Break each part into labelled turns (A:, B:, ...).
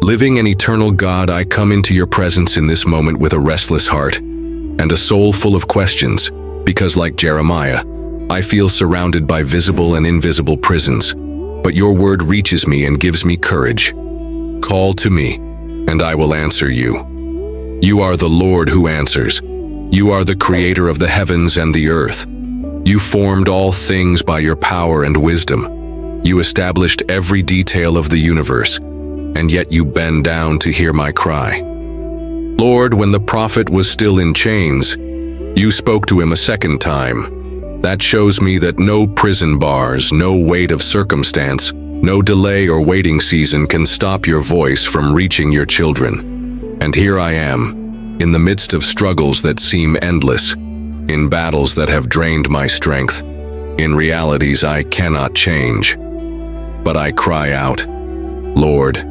A: Living and eternal God, I come into your presence in this moment with a restless heart and a soul full of questions, because like Jeremiah, I feel surrounded by visible and invisible prisons, but your word reaches me and gives me courage. Call to me, and I will answer you. You are the Lord who answers. You are the creator of the heavens and the earth. You formed all things by your power and wisdom. You established every detail of the universe, and yet you bend down to hear my cry. Lord, when the prophet was still in chains, you spoke to him a second time. That shows me that no prison bars, no weight of circumstance, no delay or waiting season can stop your voice from reaching your children. And here I am, in the midst of struggles that seem endless, in battles that have drained my strength, in realities I cannot change. But I cry out, Lord,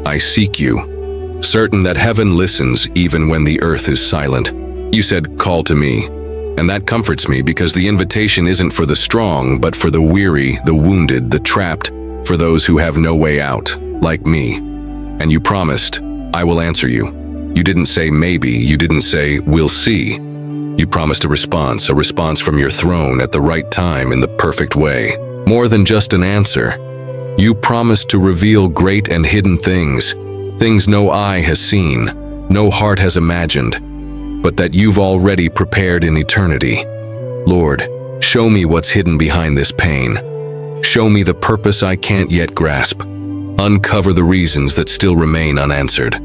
A: I seek you, certain that heaven listens even when the earth is silent. You said, call to me, and that comforts me because the invitation isn't for the strong, but for the weary, the wounded, the trapped, for those who have no way out, like me. And you promised, I will answer you. You didn't say maybe, you didn't say we'll see. You promised a response from your throne at the right time in the perfect way. More than just an answer. You promised to reveal great and hidden things, things no eye has seen, no heart has imagined, but that you've already prepared in eternity. Lord, show me what's hidden behind this pain. Show me the purpose I can't yet grasp. Uncover the reasons that still remain unanswered.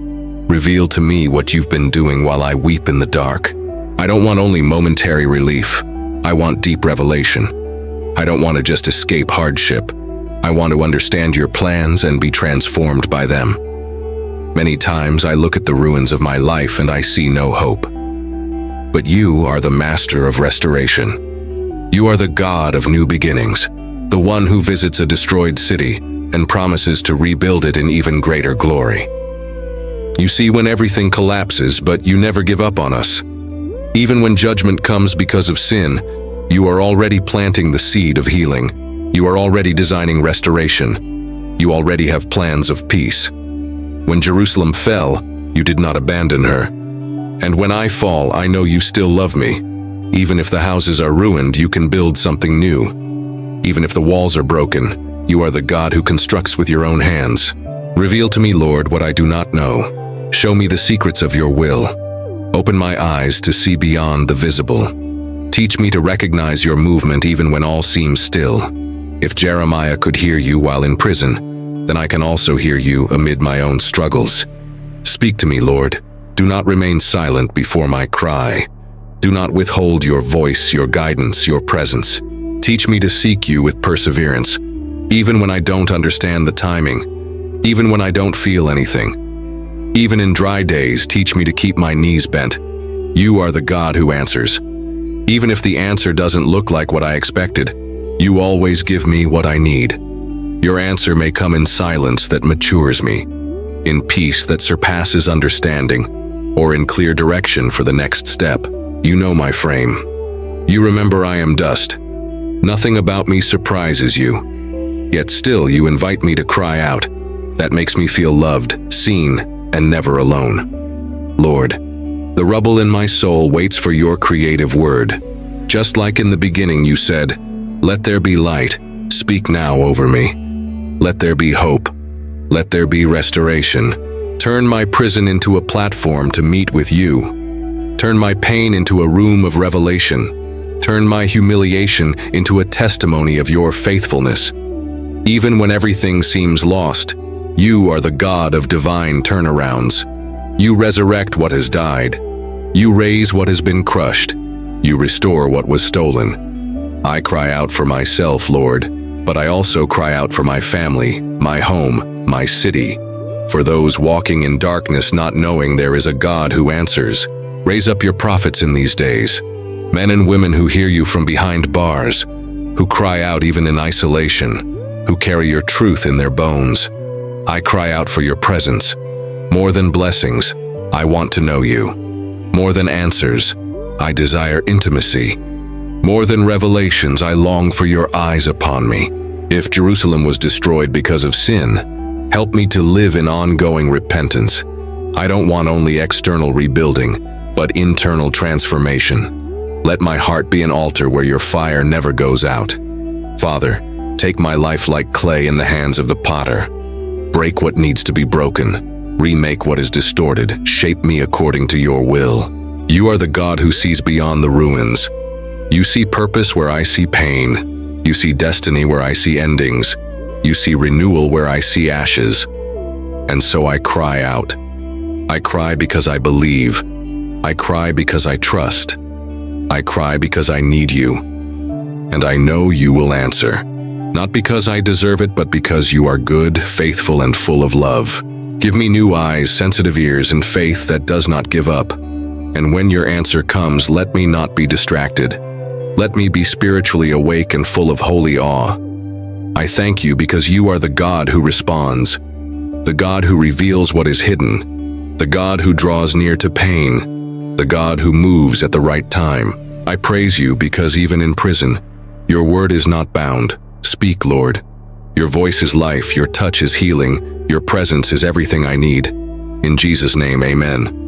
A: Reveal to me what you've been doing while I weep in the dark. I don't want only momentary relief. I want deep revelation. I don't want to just escape hardship. I want to understand your plans and be transformed by them. Many times I look at the ruins of my life and I see no hope. But you are the master of restoration. You are the God of new beginnings, the one who visits a destroyed city and promises to rebuild it in even greater glory. You see when everything collapses, but you never give up on us. Even when judgment comes because of sin, you are already planting the seed of healing. You are already designing restoration. You already have plans of peace. When Jerusalem fell, you did not abandon her. And when I fall, I know you still love me. Even if the houses are ruined, you can build something new. Even if the walls are broken, you are the God who constructs with your own hands. Reveal to me, Lord, what I do not know. Show me the secrets of your will. Open my eyes to see beyond the visible. Teach me to recognize your movement even when all seems still. If Jeremiah could hear you while in prison, then I can also hear you amid my own struggles. Speak to me, Lord. Do not remain silent before my cry. Do not withhold your voice, your guidance, your presence. Teach me to seek you with perseverance, even when I don't understand the timing, even when I don't feel anything. Even in dry days, teach me to keep my knees bent. You are the God who answers. Even if the answer doesn't look like what I expected, you always give me what I need. Your answer may come in silence that matures me, in peace that surpasses understanding, or in clear direction for the next step. You know my frame. You remember I am dust. Nothing about me surprises you. Yet still you invite me to cry out. That makes me feel loved, seen, and never alone. Lord, the rubble in my soul waits for your creative word. Just like in the beginning you said, let there be light. Speak now over me. Let there be hope. Let there be restoration. Turn my prison into a platform to meet with you. Turn my pain into a room of revelation. Turn my humiliation into a testimony of your faithfulness. Even when everything seems lost, you are the God of divine turnarounds. You resurrect what has died. You raise what has been crushed. You restore what was stolen. I cry out for myself, Lord, but I also cry out for my family, my home, my city, for those walking in darkness not knowing there is a God who answers. Raise up your prophets in these days, men and women who hear you from behind bars, who cry out even in isolation, who carry your truth in their bones. I cry out for your presence. More than blessings, I want to know you. More than answers, I desire intimacy. More than revelations, I long for your eyes upon me. If Jerusalem was destroyed because of sin, Help me to live in ongoing repentance. I don't want only external rebuilding, but internal transformation. Let my heart be an altar where your fire never goes out. Father, take my life like clay in the hands of the potter. Break what needs to be broken. Remake what is distorted. Shape me according to your will. You are the God who sees beyond the ruins. You see purpose where I see pain. You see destiny where I see endings. You see renewal where I see ashes. And so I cry out. I cry because I believe. I cry because I trust. I cry because I need you. And I know you will answer. Not because I deserve it, but because you are good, faithful, and full of love. Give me new eyes, sensitive ears, and faith that does not give up. And when your answer comes, let me not be distracted. Let me be spiritually awake and full of holy awe. I thank you because you are the God who responds, the God who reveals what is hidden, the God who draws near to pain, the God who moves at the right time. I praise you because even in prison, your word is not bound. Speak, Lord. Your voice is life, your touch is healing, your presence is everything I need. In Jesus' name, amen.